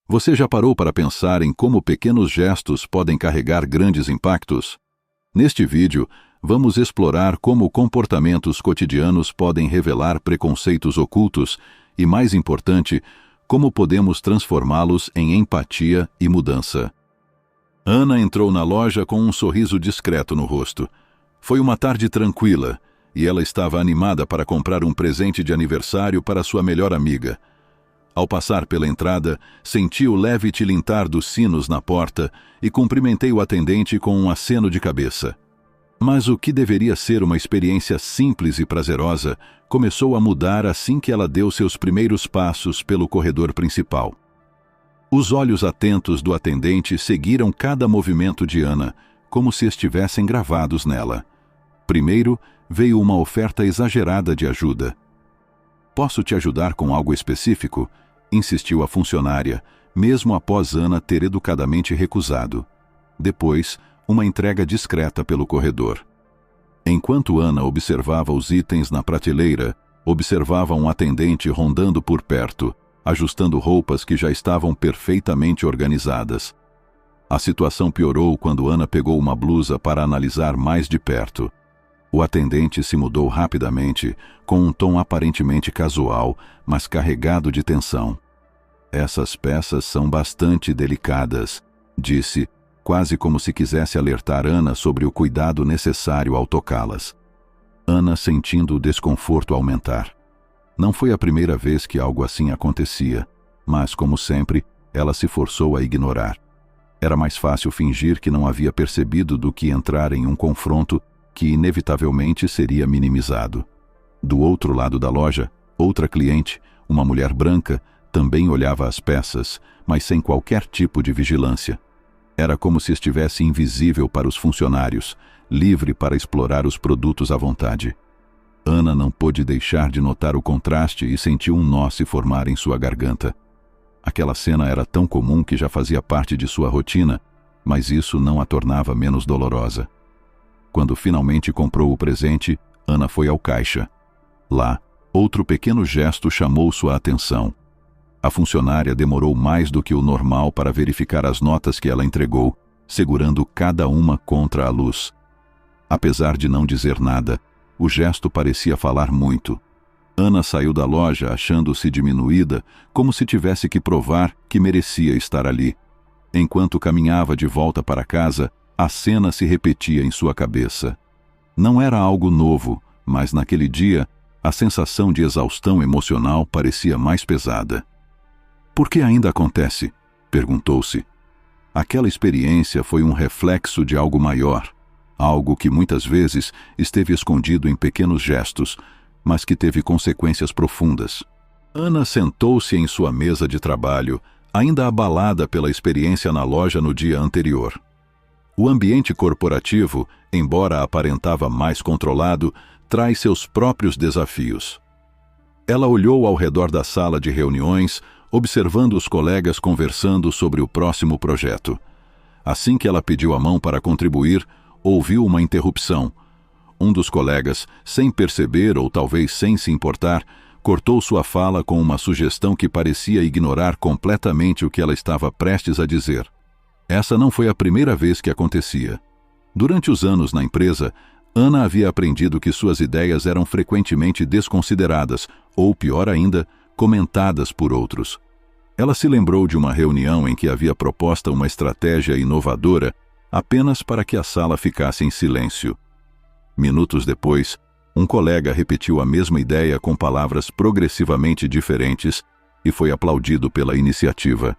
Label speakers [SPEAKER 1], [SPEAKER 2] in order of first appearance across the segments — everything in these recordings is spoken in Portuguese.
[SPEAKER 1] Você já parou para pensar em como pequenos gestos podem carregar grandes impactos? Neste vídeo, vamos explorar como comportamentos cotidianos podem revelar preconceitos ocultos e, mais importante, como podemos transformá-los em empatia e mudança. Ana entrou na loja com um sorriso discreto no rosto. Foi uma tarde tranquila e ela estava animada para comprar um presente de aniversário para sua melhor amiga. Ao passar pela entrada, senti o leve tilintar dos sinos na porta e cumprimentei o atendente com um aceno de cabeça. Mas o que deveria ser uma experiência simples e prazerosa começou a mudar assim que ela deu seus primeiros passos pelo corredor principal. Os olhos atentos do atendente seguiram cada movimento de Ana, como se estivessem gravados nela. Primeiro, veio uma oferta exagerada de ajuda. "Posso te ajudar com algo específico?", insistiu a funcionária, mesmo após Ana ter educadamente recusado. Depois, uma entrega discreta pelo corredor. Enquanto Ana observava os itens na prateleira, observava um atendente rondando por perto, ajustando roupas que já estavam perfeitamente organizadas. A situação piorou quando Ana pegou uma blusa para analisar mais de perto. O atendente se mudou rapidamente, com um tom aparentemente casual, mas carregado de tensão. "Essas peças são bastante delicadas", disse, quase como se quisesse alertar Ana sobre o cuidado necessário ao tocá-las. Ana sentindo o desconforto aumentar. Não foi a primeira vez que algo assim acontecia, mas, como sempre, ela se forçou a ignorar. Era mais fácil fingir que não havia percebido do que entrar em um confronto que inevitavelmente seria minimizado. Do outro lado da loja, outra cliente, uma mulher branca, também olhava as peças, mas sem qualquer tipo de vigilância. Era como se estivesse invisível para os funcionários, livre para explorar os produtos à vontade. Ana não pôde deixar de notar o contraste e sentiu um nó se formar em sua garganta. Aquela cena era tão comum que já fazia parte de sua rotina, mas isso não a tornava menos dolorosa. Quando finalmente comprou o presente, Ana foi ao caixa. Lá, outro pequeno gesto chamou sua atenção. A funcionária demorou mais do que o normal para verificar as notas que ela entregou, segurando cada uma contra a luz. Apesar de não dizer nada, o gesto parecia falar muito. Ana saiu da loja achando-se diminuída, como se tivesse que provar que merecia estar ali. Enquanto caminhava de volta para casa, a cena se repetia em sua cabeça. Não era algo novo, mas naquele dia, a sensação de exaustão emocional parecia mais pesada. "Por que ainda acontece?", perguntou-se. Aquela experiência foi um reflexo de algo maior, algo que muitas vezes esteve escondido em pequenos gestos, mas que teve consequências profundas. Ana sentou-se em sua mesa de trabalho, ainda abalada pela experiência na loja no dia anterior. O ambiente corporativo, embora aparentava mais controlado, traz seus próprios desafios. Ela olhou ao redor da sala de reuniões, observando os colegas conversando sobre o próximo projeto. Assim que ela pediu a mão para contribuir, ouviu uma interrupção. Um dos colegas, sem perceber ou talvez sem se importar, cortou sua fala com uma sugestão que parecia ignorar completamente o que ela estava prestes a dizer. Essa não foi a primeira vez que acontecia. Durante os anos na empresa, Ana havia aprendido que suas ideias eram frequentemente desconsideradas, ou pior ainda, comentadas por outros. Ela se lembrou de uma reunião em que havia proposta uma estratégia inovadora apenas para que a sala ficasse em silêncio. Minutos depois, um colega repetiu a mesma ideia com palavras progressivamente diferentes e foi aplaudido pela iniciativa.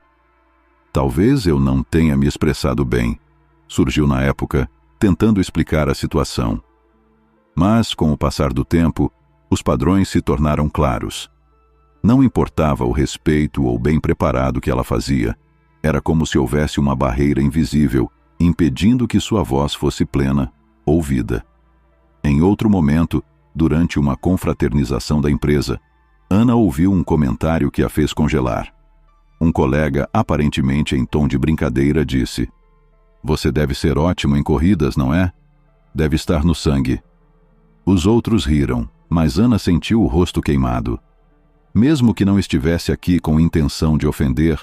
[SPEAKER 1] "Talvez eu não tenha me expressado bem", surgiu na época, tentando explicar a situação. Mas, com o passar do tempo, os padrões se tornaram claros. Não importava o respeito ou bem preparado que ela fazia, era como se houvesse uma barreira invisível, impedindo que sua voz fosse plena, ouvida. Em outro momento, durante uma confraternização da empresa, Ana ouviu um comentário que a fez congelar. Um colega, aparentemente em tom de brincadeira, disse: "Você deve ser ótimo em corridas, não é? Deve estar no sangue." Os outros riram, mas Ana sentiu o rosto queimado. Mesmo que não estivesse aqui com intenção de ofender,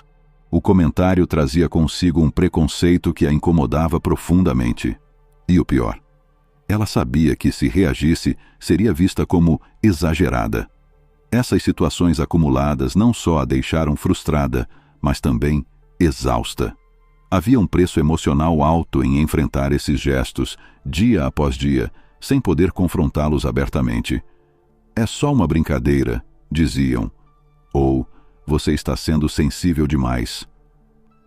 [SPEAKER 1] o comentário trazia consigo um preconceito que a incomodava profundamente. E o pior, ela sabia que se reagisse, seria vista como exagerada. Essas situações acumuladas não só a deixaram frustrada, mas também exausta. Havia um preço emocional alto em enfrentar esses gestos, dia após dia, sem poder confrontá-los abertamente. É só uma brincadeira, diziam. Ou, você está sendo sensível demais.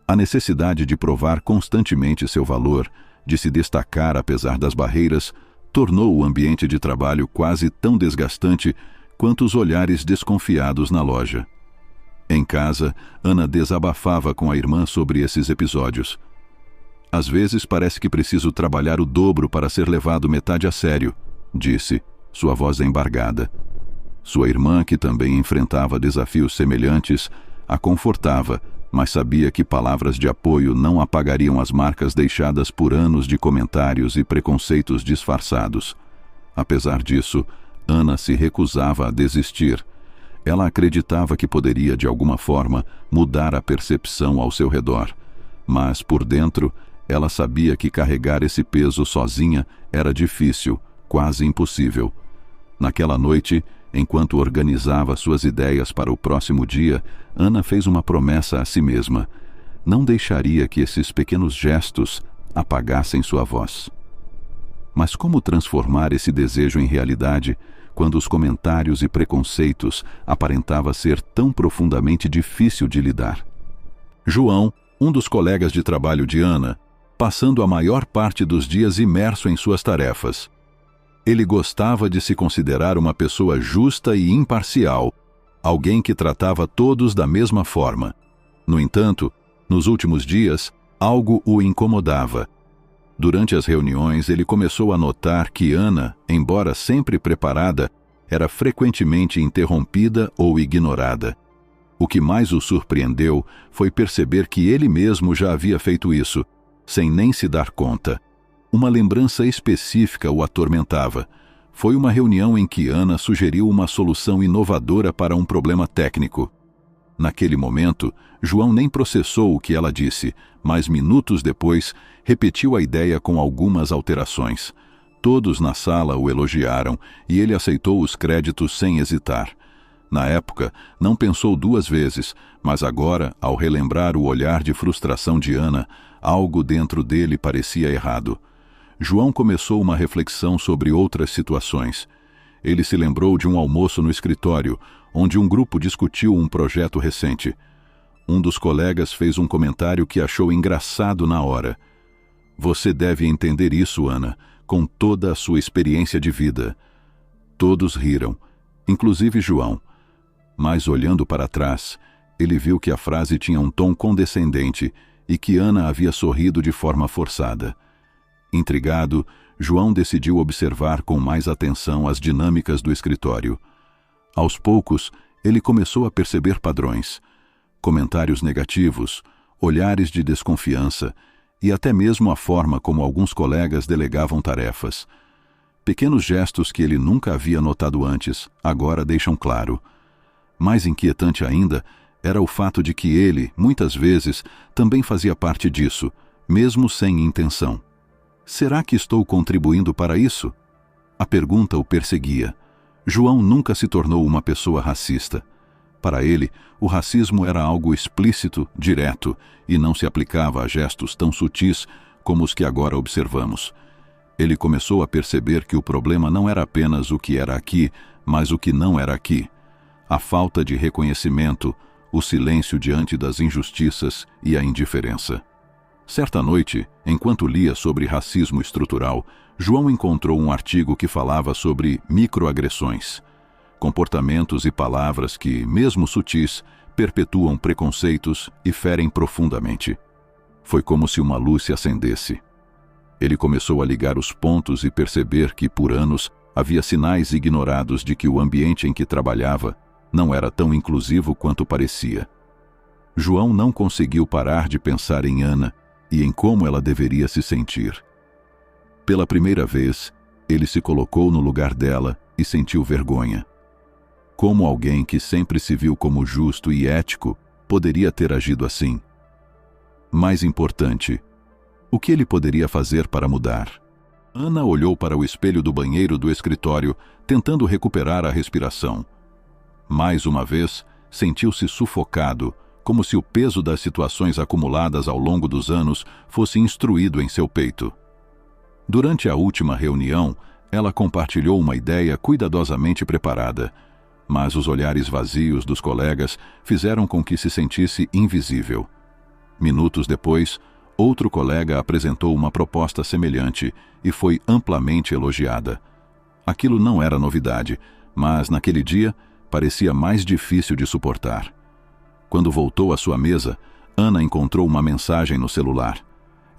[SPEAKER 1] A necessidade de provar constantemente seu valor, de se destacar apesar das barreiras, tornou o ambiente de trabalho quase tão desgastante quanto os olhares desconfiados na loja. Em casa, Ana desabafava com a irmã sobre esses episódios. Às vezes parece que preciso trabalhar o dobro para ser levado metade a sério, disse, sua voz embargada. Sua irmã, que também enfrentava desafios semelhantes, a confortava, mas sabia que palavras de apoio não apagariam as marcas deixadas por anos de comentários e preconceitos disfarçados. Apesar disso, Ana se recusava a desistir. Ela acreditava que poderia, de alguma forma, mudar a percepção ao seu redor. Mas, por dentro, ela sabia que carregar esse peso sozinha era difícil, quase impossível. Naquela noite, enquanto organizava suas ideias para o próximo dia, Ana fez uma promessa a si mesma. Não deixaria que esses pequenos gestos apagassem sua voz. Mas como transformar esse desejo em realidade quando os comentários e preconceitos aparentava ser tão profundamente difícil de lidar? João, um dos colegas de trabalho de Ana, passando a maior parte dos dias imerso em suas tarefas. Ele gostava de se considerar uma pessoa justa e imparcial, alguém que tratava todos da mesma forma. No entanto, nos últimos dias, algo o incomodava. Durante as reuniões, ele começou a notar que Ana, embora sempre preparada, era frequentemente interrompida ou ignorada. O que mais o surpreendeu foi perceber que ele mesmo já havia feito isso, sem nem se dar conta. Uma lembrança específica o atormentava. Foi uma reunião em que Ana sugeriu uma solução inovadora para um problema técnico. Naquele momento, João nem processou o que ela disse, mas minutos depois, repetiu a ideia com algumas alterações. Todos na sala o elogiaram e ele aceitou os créditos sem hesitar. Na época, não pensou duas vezes, mas agora, ao relembrar o olhar de frustração de Ana, algo dentro dele parecia errado. João começou uma reflexão sobre outras situações. Ele se lembrou de um almoço no escritório, onde um grupo discutiu um projeto recente. Um dos colegas fez um comentário que achou engraçado na hora. Você deve entender isso, Ana, com toda a sua experiência de vida. Todos riram, inclusive João. Mas olhando para trás, ele viu que a frase tinha um tom condescendente e que Ana havia sorrido de forma forçada. Intrigado, João decidiu observar com mais atenção as dinâmicas do escritório. Aos poucos, ele começou a perceber padrões. Comentários negativos, olhares de desconfiança e até mesmo a forma como alguns colegas delegavam tarefas. Pequenos gestos que ele nunca havia notado antes, agora deixam claro. Mais inquietante ainda era o fato de que ele, muitas vezes, também fazia parte disso, mesmo sem intenção. Será que estou contribuindo para isso? A pergunta o perseguia. João nunca se tornou uma pessoa racista. Para ele, o racismo era algo explícito, direto, e não se aplicava a gestos tão sutis como os que agora observamos. Ele começou a perceber que o problema não era apenas o que era aqui, mas o que não era aqui. A falta de reconhecimento, o silêncio diante das injustiças e a indiferença. Certa noite, enquanto lia sobre racismo estrutural, João encontrou um artigo que falava sobre microagressões, comportamentos e palavras que, mesmo sutis, perpetuam preconceitos e ferem profundamente. Foi como se uma luz se acendesse. Ele começou a ligar os pontos e perceber que, por anos, havia sinais ignorados de que o ambiente em que trabalhava não era tão inclusivo quanto parecia. João não conseguiu parar de pensar em Ana e em como ela deveria se sentir. Pela primeira vez, ele se colocou no lugar dela e sentiu vergonha. Como alguém que sempre se viu como justo e ético poderia ter agido assim? Mais importante, o que ele poderia fazer para mudar? Ana olhou para o espelho do banheiro do escritório, tentando recuperar a respiração. Mais uma vez, sentiu-se sufocado, como se o peso das situações acumuladas ao longo dos anos fosse instruído em seu peito. Durante a última reunião, ela compartilhou uma ideia cuidadosamente preparada, mas os olhares vazios dos colegas fizeram com que se sentisse invisível. Minutos depois, outro colega apresentou uma proposta semelhante e foi amplamente elogiada. Aquilo não era novidade, mas naquele dia parecia mais difícil de suportar. Quando voltou à sua mesa, Ana encontrou uma mensagem no celular.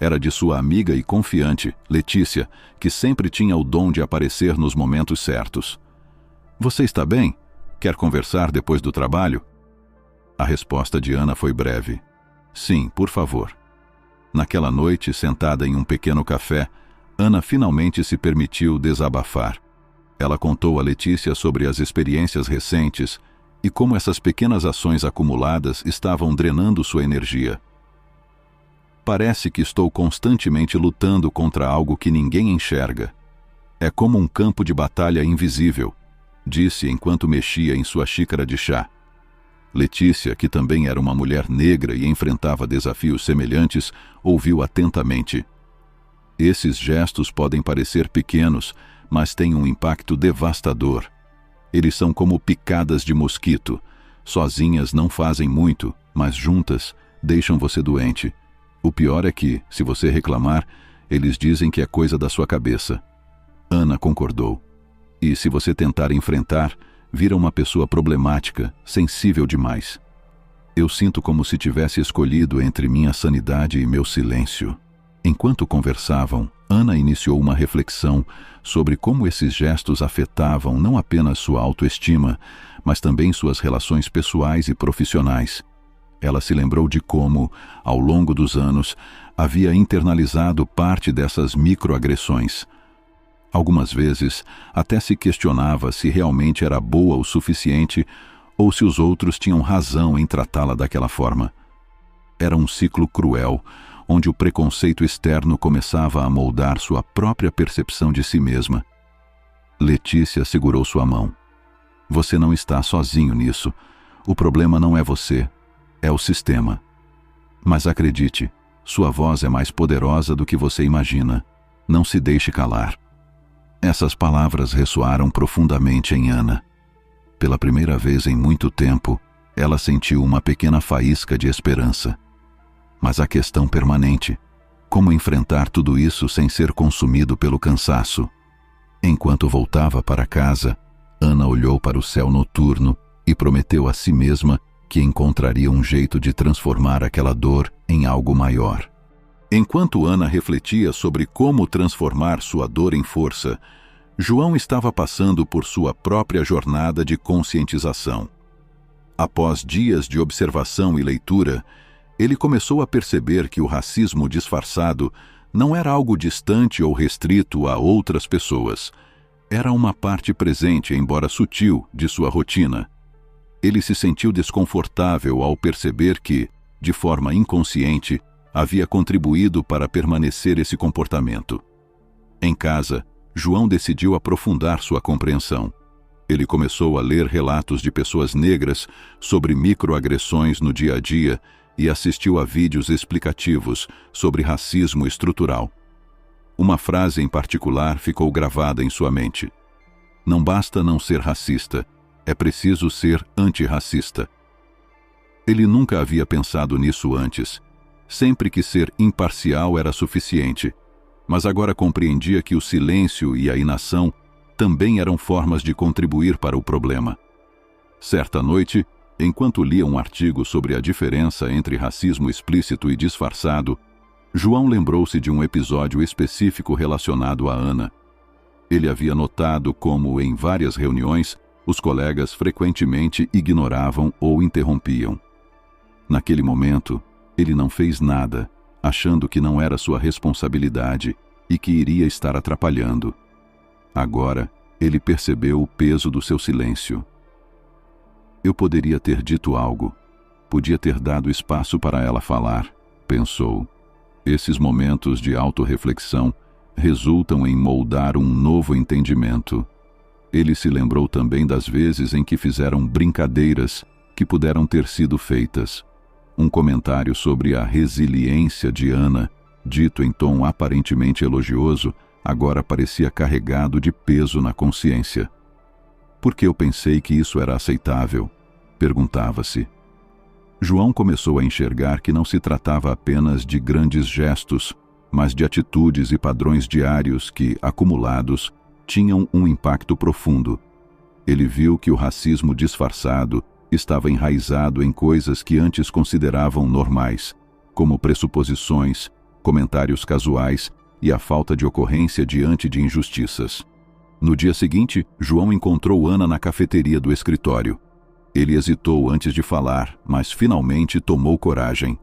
[SPEAKER 1] Era de sua amiga e confiante, Letícia, que sempre tinha o dom de aparecer nos momentos certos. "Você está bem? Quer conversar depois do trabalho?" A resposta de Ana foi breve. "Sim, por favor." Naquela noite, sentada em um pequeno café, Ana finalmente se permitiu desabafar. Ela contou a Letícia sobre as experiências recentes e como essas pequenas ações acumuladas estavam drenando sua energia. "Parece que estou constantemente lutando contra algo que ninguém enxerga. É como um campo de batalha invisível", disse enquanto mexia em sua xícara de chá. Letícia, que também era uma mulher negra e enfrentava desafios semelhantes, ouviu atentamente. "Esses gestos podem parecer pequenos, mas têm um impacto devastador. Eles são como picadas de mosquito. Sozinhas não fazem muito, mas juntas deixam você doente. O pior é que, se você reclamar, eles dizem que é coisa da sua cabeça." Ana concordou. "E se você tentar enfrentar, vira uma pessoa problemática, sensível demais. Eu sinto como se tivesse escolhido entre minha sanidade e meu silêncio." Enquanto conversavam, Ana iniciou uma reflexão sobre como esses gestos afetavam não apenas sua autoestima, mas também suas relações pessoais e profissionais. Ela se lembrou de como, ao longo dos anos, havia internalizado parte dessas microagressões. Algumas vezes, até se questionava se realmente era boa o suficiente ou se os outros tinham razão em tratá-la daquela forma. Era um ciclo cruel, onde o preconceito externo começava a moldar sua própria percepção de si mesma. Letícia segurou sua mão. "Você não está sozinho nisso. O problema não é você, é o sistema. Mas acredite, sua voz é mais poderosa do que você imagina. Não se deixe calar." Essas palavras ressoaram profundamente em Ana. Pela primeira vez em muito tempo, ela sentiu uma pequena faísca de esperança. Mas a questão permanente: como enfrentar tudo isso sem ser consumido pelo cansaço? Enquanto voltava para casa, Ana olhou para o céu noturno e prometeu a si mesma que encontraria um jeito de transformar aquela dor em algo maior. Enquanto Ana refletia sobre como transformar sua dor em força, João estava passando por sua própria jornada de conscientização. Após dias de observação e leitura, ele começou a perceber que o racismo disfarçado não era algo distante ou restrito a outras pessoas. Era uma parte presente, embora sutil, de sua rotina. Ele se sentiu desconfortável ao perceber que, de forma inconsciente, havia contribuído para permanecer esse comportamento. Em casa, João decidiu aprofundar sua compreensão. Ele começou a ler relatos de pessoas negras sobre microagressões no dia a dia e assistiu a vídeos explicativos sobre racismo estrutural. Uma frase em particular ficou gravada em sua mente: "Não basta não ser racista, é preciso ser antirracista." Ele nunca havia pensado nisso antes. Sempre que ser imparcial era suficiente, mas agora compreendia que o silêncio e a inação também eram formas de contribuir para o problema. Certa noite, enquanto lia um artigo sobre a diferença entre racismo explícito e disfarçado, João lembrou-se de um episódio específico relacionado a Ana. Ele havia notado como, em várias reuniões, os colegas frequentemente ignoravam ou interrompiam. Naquele momento, ele não fez nada, achando que não era sua responsabilidade e que iria estar atrapalhando. Agora, ele percebeu o peso do seu silêncio. "Eu poderia ter dito algo, podia ter dado espaço para ela falar, pensou. Esses momentos de autorreflexão resultam em moldar um novo entendimento. Ele se lembrou também das vezes em que fizeram brincadeiras que puderam ter sido feitas. Um comentário sobre a resiliência de Ana, dito em tom aparentemente elogioso, agora parecia carregado de peso na consciência. Por que eu pensei que isso era aceitável? Perguntava-se. João começou a enxergar que não se tratava apenas de grandes gestos, mas de atitudes e padrões diários que, acumulados, tinham um impacto profundo. Ele viu que o racismo disfarçado estava enraizado em coisas que antes consideravam normais, como pressuposições, comentários casuais e a falta de ocorrência diante de injustiças. No dia seguinte, João encontrou Ana na cafeteria do escritório. Ele hesitou antes de falar, mas finalmente tomou coragem.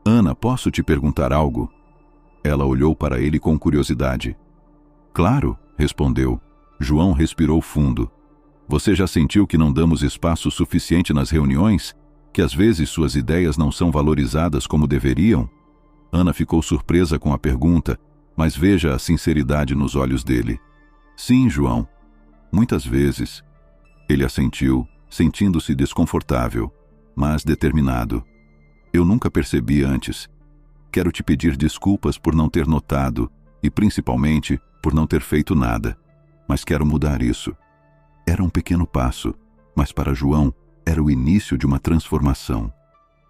[SPEAKER 1] Ana, posso te perguntar algo? Ela olhou para ele com curiosidade. Claro, respondeu. João respirou fundo. Você já sentiu que não damos espaço suficiente nas reuniões? Que às vezes suas ideias não são valorizadas como deveriam? Ana ficou surpresa com a pergunta, mas veja a sinceridade nos olhos dele. Sim, João. Muitas vezes. Ele assentiu, sentindo-se desconfortável, mas determinado. Eu nunca percebi antes. Quero te pedir desculpas por não ter notado e, principalmente, por não ter feito nada. Mas quero mudar isso. Era um pequeno passo, mas para João era o início de uma transformação.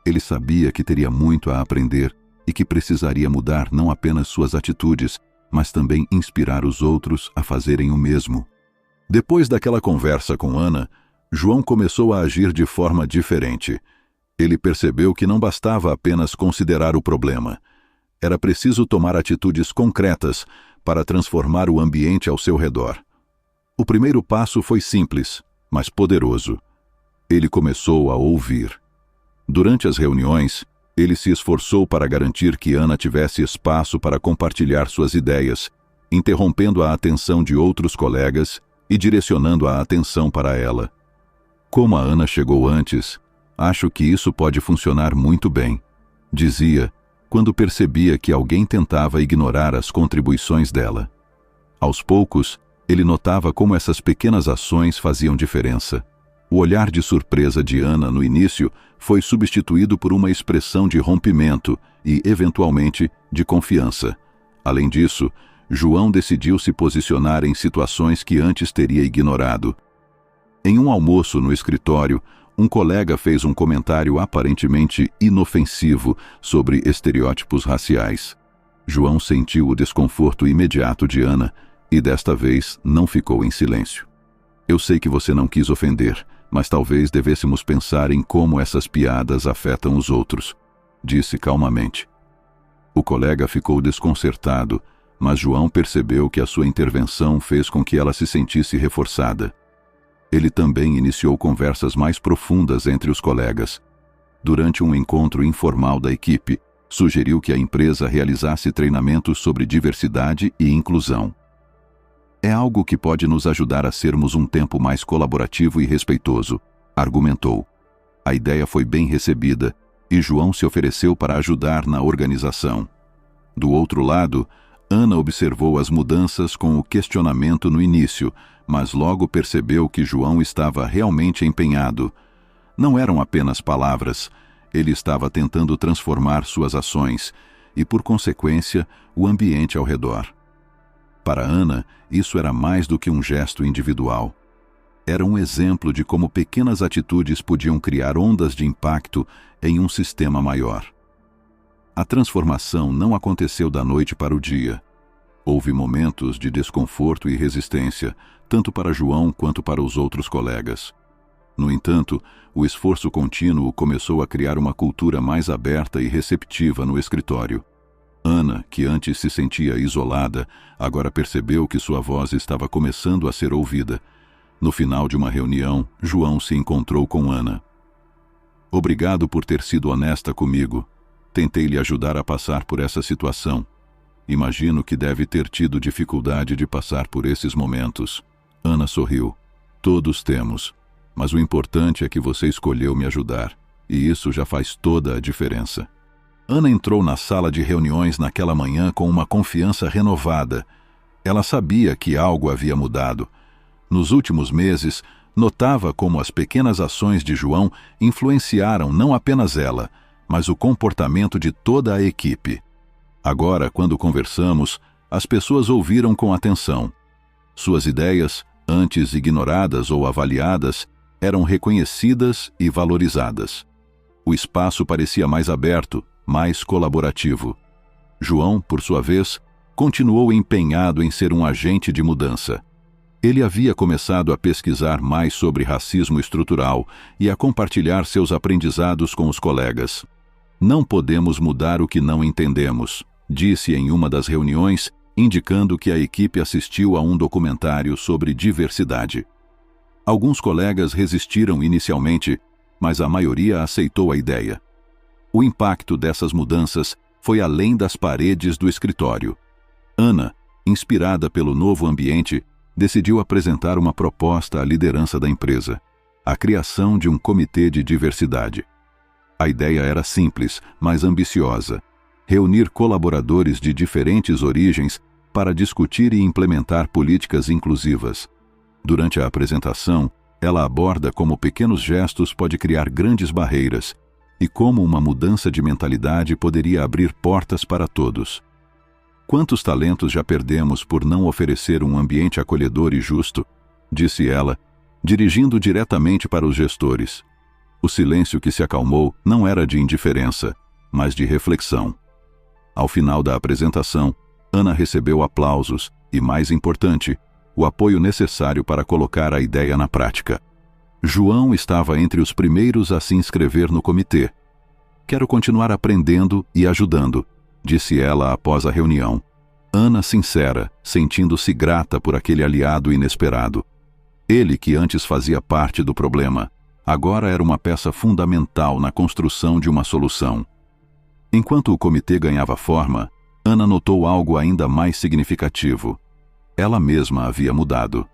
[SPEAKER 1] Ele sabia que teria muito a aprender e que precisaria mudar não apenas suas atitudes, mas também inspirar os outros a fazerem o mesmo. Depois daquela conversa com Ana, João começou a agir de forma diferente. Ele percebeu que não bastava apenas considerar o problema. Era preciso tomar atitudes concretas para transformar o ambiente ao seu redor. O primeiro passo foi simples, mas poderoso. Ele começou a ouvir. Durante as reuniões, ele se esforçou para garantir que Ana tivesse espaço para compartilhar suas ideias, interrompendo a atenção de outros colegas e direcionando a atenção para ela. Como a Ana chegou antes, acho que isso pode funcionar muito bem, dizia, quando percebia que alguém tentava ignorar as contribuições dela. Aos poucos, ele notava como essas pequenas ações faziam diferença. O olhar de surpresa de Ana no início foi substituído por uma expressão de rompimento e, eventualmente, de confiança. Além disso, João decidiu se posicionar em situações que antes teria ignorado. Em um almoço no escritório, um colega fez um comentário aparentemente inofensivo sobre estereótipos raciais. João sentiu o desconforto imediato de Ana e, desta vez, não ficou em silêncio. Eu sei que você não quis ofender, mas talvez devêssemos pensar em como essas piadas afetam os outros, disse calmamente. O colega ficou desconcertado, mas João percebeu que a sua intervenção fez com que ela se sentisse reforçada. Ele também iniciou conversas mais profundas entre os colegas. Durante um encontro informal da equipe, sugeriu que a empresa realizasse treinamentos sobre diversidade e inclusão. É algo que pode nos ajudar a sermos um tempo mais colaborativo e respeitoso, argumentou. A ideia foi bem recebida e João se ofereceu para ajudar na organização. Do outro lado, Ana observou as mudanças com o questionamento no início, mas logo percebeu que João estava realmente empenhado. Não eram apenas palavras, ele estava tentando transformar suas ações e, por consequência, o ambiente ao redor. Para Ana, isso era mais do que um gesto individual. Era um exemplo de como pequenas atitudes podiam criar ondas de impacto em um sistema maior. A transformação não aconteceu da noite para o dia. Houve momentos de desconforto e resistência, tanto para João quanto para os outros colegas. No entanto, o esforço contínuo começou a criar uma cultura mais aberta e receptiva no escritório. Ana, que antes se sentia isolada, agora percebeu que sua voz estava começando a ser ouvida. No final de uma reunião, João se encontrou com Ana. Obrigado por ter sido honesta comigo. Tentei lhe ajudar a passar por essa situação. Imagino que deve ter tido dificuldade de passar por esses momentos. Ana sorriu. Todos temos. Mas o importante é que você escolheu me ajudar. E isso já faz toda a diferença. Ana entrou na sala de reuniões naquela manhã com uma confiança renovada. Ela sabia que algo havia mudado. Nos últimos meses, notava como as pequenas ações de João influenciaram não apenas ela, mas o comportamento de toda a equipe. Agora, quando conversamos, as pessoas ouviram com atenção. Suas ideias, antes ignoradas ou avaliadas, eram reconhecidas e valorizadas. O espaço parecia mais aberto, mais colaborativo. João, por sua vez, continuou empenhado em ser um agente de mudança. Ele havia começado a pesquisar mais sobre racismo estrutural e a compartilhar seus aprendizados com os colegas. "Não podemos mudar o que não entendemos", disse em uma das reuniões, indicando que a equipe assistiu a um documentário sobre diversidade. Alguns colegas resistiram inicialmente, mas a maioria aceitou a ideia. O impacto dessas mudanças foi além das paredes do escritório. Ana, inspirada pelo novo ambiente, decidiu apresentar uma proposta à liderança da empresa: a criação de um comitê de diversidade. A ideia era simples, mas ambiciosa: reunir colaboradores de diferentes origens para discutir e implementar políticas inclusivas. Durante a apresentação, ela aborda como pequenos gestos podem criar grandes barreiras e como uma mudança de mentalidade poderia abrir portas para todos. "Quantos talentos já perdemos por não oferecer um ambiente acolhedor e justo?", disse ela, dirigindo diretamente para os gestores. O silêncio que se acalmou não era de indiferença, mas de reflexão. Ao final da apresentação, Ana recebeu aplausos e, mais importante, o apoio necessário para colocar a ideia na prática. João estava entre os primeiros a se inscrever no comitê. "Quero continuar aprendendo e ajudando", disse ela após a reunião. Ana sincera, sentindo-se grata por aquele aliado inesperado. Ele, que antes fazia parte do problema, agora era uma peça fundamental na construção de uma solução. Enquanto o comitê ganhava forma, Ana notou algo ainda mais significativo. Ela mesma havia mudado.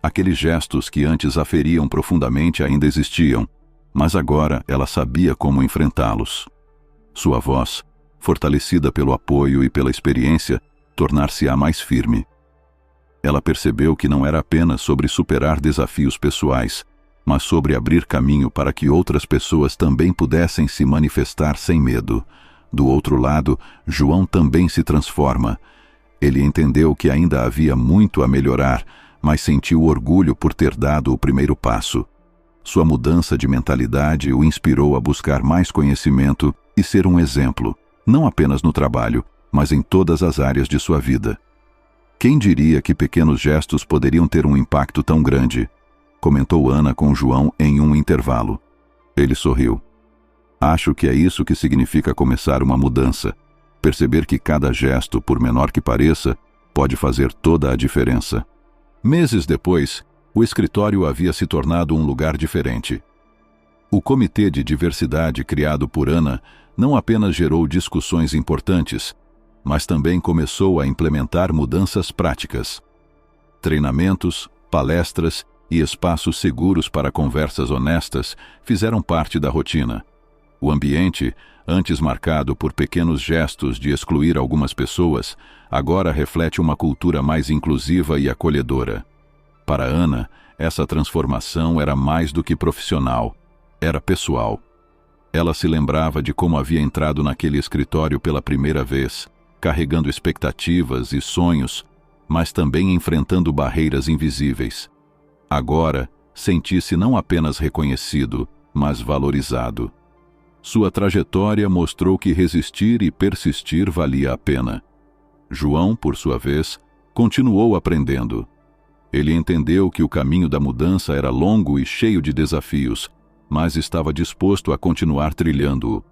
[SPEAKER 1] Aqueles gestos que antes a feriam profundamente ainda existiam, mas agora ela sabia como enfrentá-los. Sua voz, fortalecida pelo apoio e pela experiência, tornar-se-á mais firme. Ela percebeu que não era apenas sobre superar desafios pessoais, mas sobre abrir caminho para que outras pessoas também pudessem se manifestar sem medo. Do outro lado, João também se transforma. Ele entendeu que ainda havia muito a melhorar, mas sentiu orgulho por ter dado o primeiro passo. Sua mudança de mentalidade o inspirou a buscar mais conhecimento e ser um exemplo, não apenas no trabalho, mas em todas as áreas de sua vida. "Quem diria que pequenos gestos poderiam ter um impacto tão grande?", comentou Ana com João em um intervalo. Ele sorriu. "Acho que é isso que significa começar uma mudança. Perceber que cada gesto, por menor que pareça, pode fazer toda a diferença." Meses depois, o escritório havia se tornado um lugar diferente. O comitê de diversidade criado por Ana não apenas gerou discussões importantes, mas também começou a implementar mudanças práticas. Treinamentos, palestras e espaços seguros para conversas honestas fizeram parte da rotina. O ambiente, antes marcado por pequenos gestos de excluir algumas pessoas, agora reflete uma cultura mais inclusiva e acolhedora. Para Ana, essa transformação era mais do que profissional, era pessoal. Ela se lembrava de como havia entrado naquele escritório pela primeira vez, carregando expectativas e sonhos, mas também enfrentando barreiras invisíveis. Agora, sentia-se não apenas reconhecido, mas valorizado. Sua trajetória mostrou que resistir e persistir valia a pena. João, por sua vez, continuou aprendendo. Ele entendeu que o caminho da mudança era longo e cheio de desafios, mas estava disposto a continuar trilhando-o.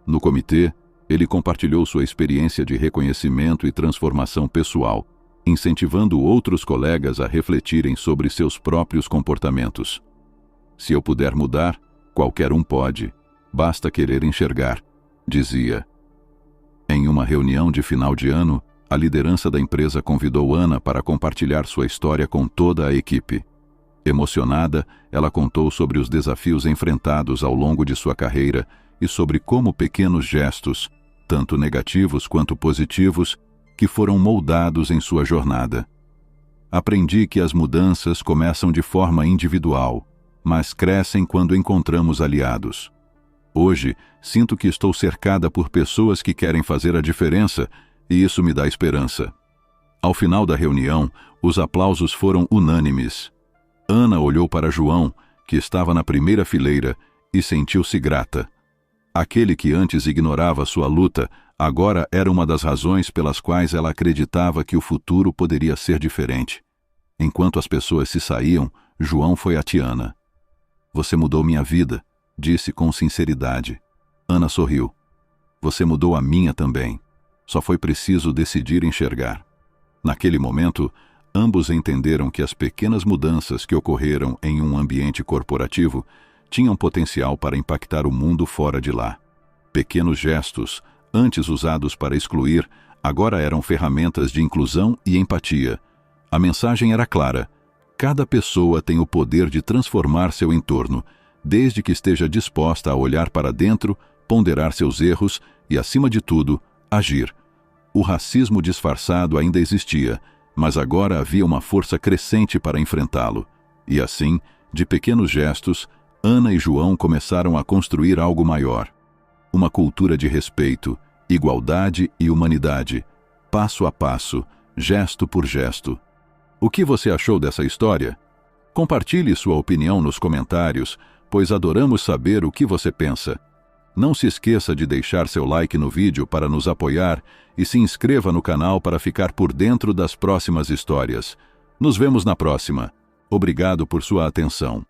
[SPEAKER 1] No comitê, ele compartilhou sua experiência de reconhecimento e transformação pessoal, incentivando outros colegas a refletirem sobre seus próprios comportamentos. "Se eu puder mudar, qualquer um pode. Basta querer enxergar", dizia. Em uma reunião de final de ano, a liderança da empresa convidou Ana para compartilhar sua história com toda a equipe. Emocionada, ela contou sobre os desafios enfrentados ao longo de sua carreira e sobre como pequenos gestos, tanto negativos quanto positivos, que foram moldados em sua jornada. Aprendi que as mudanças começam de forma individual, mas crescem quando encontramos aliados. Hoje, sinto que estou cercada por pessoas que querem fazer a diferença, e isso me dá esperança. Ao final da reunião, os aplausos foram unânimes. Ana olhou para João, que estava na primeira fileira, e sentiu-se grata. Aquele que antes ignorava sua luta, agora era uma das razões pelas quais ela acreditava que o futuro poderia ser diferente. Enquanto as pessoas se saíam, João foi a Tiana. "Você mudou minha vida", disse com sinceridade. Ana sorriu. "Você mudou a minha também. Só foi preciso decidir enxergar." Naquele momento, ambos entenderam que as pequenas mudanças que ocorreram em um ambiente corporativo tinham potencial para impactar o mundo fora de lá. Pequenos gestos, antes usados para excluir, agora eram ferramentas de inclusão e empatia. A mensagem era clara: cada pessoa tem o poder de transformar seu entorno, desde que esteja disposta a olhar para dentro, ponderar seus erros e, acima de tudo, agir. O racismo disfarçado ainda existia, mas agora havia uma força crescente para enfrentá-lo. E assim, de pequenos gestos, Ana e João começaram a construir algo maior. Uma cultura de respeito, igualdade e humanidade, passo a passo, gesto por gesto. O que você achou dessa história? Compartilhe sua opinião nos comentários, pois adoramos saber o que você pensa. Não se esqueça de deixar seu like no vídeo para nos apoiar e se inscreva no canal para ficar por dentro das próximas histórias. Nos vemos na próxima. Obrigado por sua atenção.